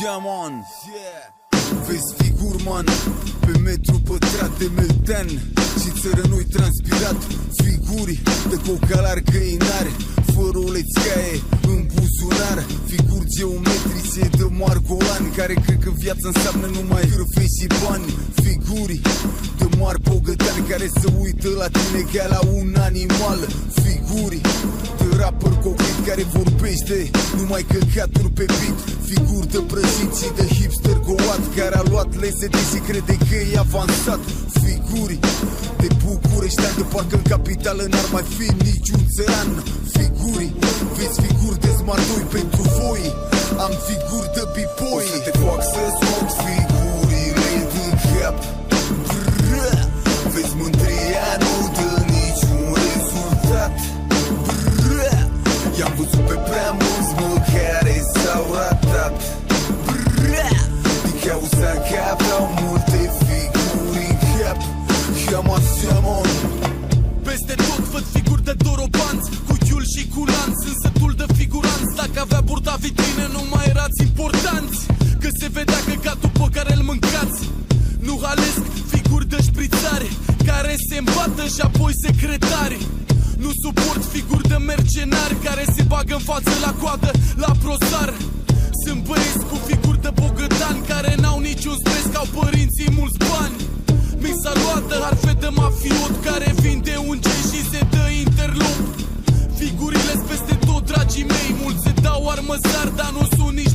Yeah, man. Vezi figuri, man, pe metru pătrat de meltean și țărănui transpirat. Figuri de cocalar găinare, fără o lețcaie în buzunar. Figuri geometrice de margolan, care cred că viața înseamnă numai hârfe și bani. Figuri de mari bogătani, care se uită la tine ca la un animal. Figuri de rapper cocrit, care vorbește numai căcaturi pe beat. Figuri de prăjit și de hipster goat, care a luat LSD și crede că e avansat. Figuri de bucureștean, de parcă în capitală n-ar mai fi niciun țăran. Figuri, vezi figuri de Smart 2 pentru voi. Am figuri de b-boy. O să te fac să scot figurile din cap. Vezi mândria nu dă niciun rezultat. I-am văzut pe prea mulți, mă, care s-au ratat din cauza că aveau multe figuri în cap. I-am aseamăn. Peste tot văd figuri de dorobanți, cu chiul și cu lanț. Sunt sătul de figuranți, dacă avea burta vitrină nu mai erați importanți. Că se vedea căcatul pe care îl mâncați. Nu halesc figuri de șprițare, care se îmbată și apoi secretari. Nu suport figuri de mercenari, care se bagă în față la coadă la prosar. Sunt băieți cu figuri de bogătani, care n-au niciun stres, că au părinții mulți bani. Misa luată, harfe de mafiot, care vinde un gen și se dă interlop. Figurile-s peste tot, dragii mei, mulți se dau armăsar, dar nu sunt nici